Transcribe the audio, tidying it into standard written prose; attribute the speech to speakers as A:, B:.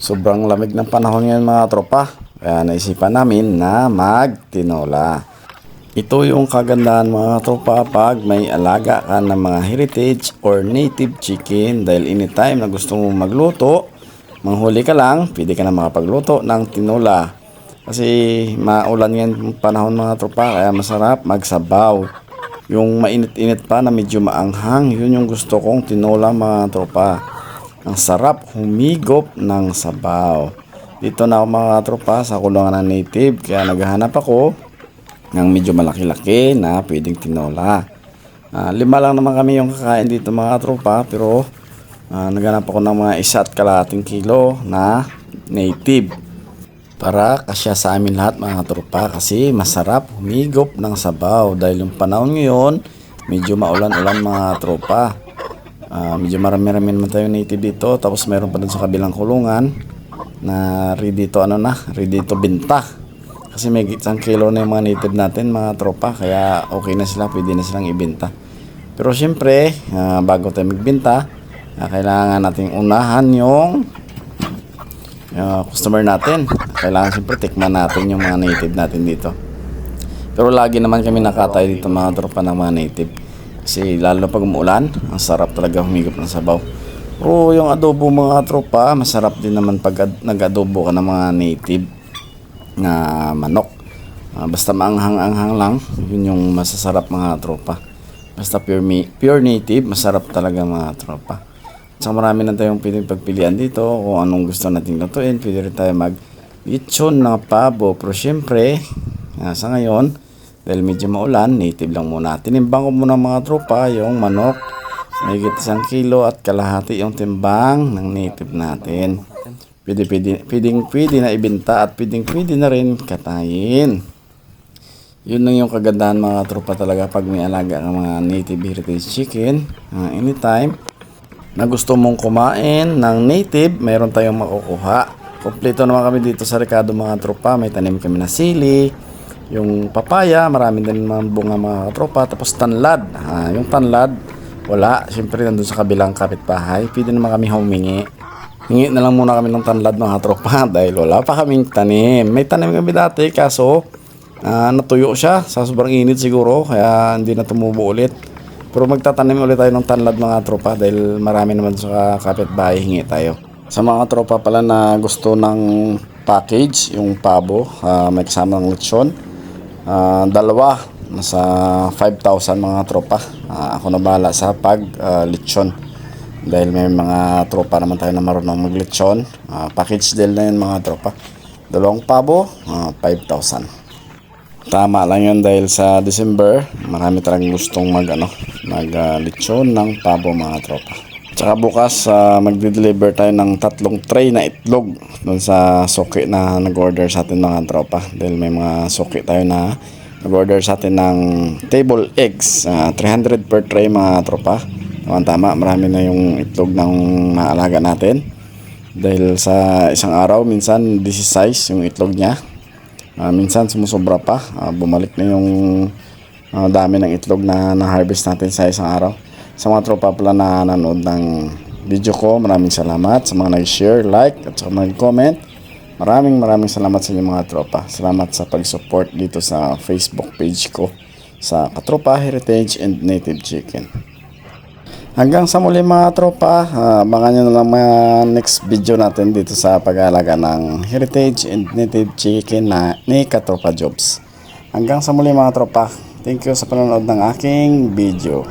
A: Sobrang lamig ng panahon ngayon mga tropa. Kaya naisipan namin na magtinola. Ito yung kagandahan mga tropa pag may alaga ka ng mga heritage or native chicken. Dahil anytime na gusto mo magluto, manghuli ka lang, pwede ka na makapagluto ng tinola. Kasi maulan ngayon panahon mga tropa, kaya masarap magsabaw. Yung mainit-init pa na medyo maanghang, yun yung gusto kong tinola mga tropa. Ang sarap humigop ng sabaw. Dito na ako mga tropa sa kulungan ng native, kaya naghahanap ako ng medyo malaki-laki na pwedeng tinola. 5 lang naman kami yung kakain dito mga tropa, pero naghanap ako ng mga 1.5 kilo na native para kasya sa amin lahat mga tropa, kasi masarap humigop ng sabaw. Dahil yung panahon ngayon medyo maulan-ulan mga tropa. Medyo marami-rami naman tayo native dito. Tapos meron pa dun sa kabilang kulungan na ready to benta. Kasi may 1 kilo na yung mga native natin mga tropa, kaya okay na sila, pwede na silang ibenta. Pero syempre bago tayo magbenta, kailangan nating unahan yung customer natin. Kailangan syempre tikman natin yung mga native natin dito. Pero lagi naman kami nakatay dito mga tropa ng mga native, kasi lalo pag umuulan, ang sarap talaga humigop ng sabaw. Pero yung adobo mga tropa, masarap din naman pag nag-adobo ka ng mga native na manok. Basta maanghang-anghang lang, yun yung masasarap mga tropa. Basta pure native, masarap talaga mga tropa. So marami na tayong pwedeng pagpilian dito kung anong gusto nating lutuin. Pwede rin tayo mag-lechon na pabo. Pero syempre, sa ngayon, dahil medyo maulan, native lang muna. Tinimbang ko muna mga tropa yung manok. May 1 kilo at kalahati yung timbang ng native natin. Pwede na ibenta at pwede na rin katayin. Yun lang yung kagandahan mga tropa talaga pag may alaga ng mga native heritage chicken. Anytime na gusto mong kumain ng native, mayroon tayong makukuha. Kompleto naman kami dito sa Ricardo mga tropa. May tanim kami na sili, yung papaya, marami din mga bunga mga tropa. Tapos tanlad, yung tanlad wala, syempre nandun sa kabilang kapitbahay. Pwede naman kami humingi na lang muna kami ng tanlad mga tropa dahil wala pa kaming tanim. May tanim kami dati kaso natuyo siya sa sobrang init siguro, kaya hindi na tumubo ulit. Pero magtatanim ulit tayo ng tanlad mga tropa dahil marami naman sa kapitbahay, hingi tayo. Sa mga tropa pala na gusto ng package, yung pabo, may kasama ng lechon, dalawa, nasa 5,000 mga tropa. Ako na bahala sa lechon dahil may mga tropa naman tayo na marunong maglechon. Package deal na yun mga tropa. 2 pabo, 5,000. Tama lang yun dahil sa December marami talagang gustong mag-lechon ng pabo mga tropa. Tsaka bukas magde-deliver tayo ng 3 tray na itlog doon sa suki na nag-order sa atin mga tropa. Dahil may mga suki tayo na nag-order sa atin ng table eggs, 300 per tray mga tropa. Tama, marami na yung itlog ng maalaga natin. Dahil sa isang araw minsan 16 yung itlog niya. Minsan sumusobra pa, bumalik na yung dami ng itlog na na-harvest natin sa isang araw. Sa mga tropa pala na nanood ng video ko, maraming salamat. Sa mga nag-share, like at sa mga nag-comment, maraming salamat sa inyo mga tropa. Salamat sa pag-support dito sa Facebook page ko sa Katropa Heritage and Native Chicken. Hanggang sa muli mga tropa, abangan nyo na lang mga next video natin dito sa pag-aalaga ng Heritage and Native Chicken ni Katropa Jobs. Hanggang sa muli mga tropa, thank you sa panonood ng aking video.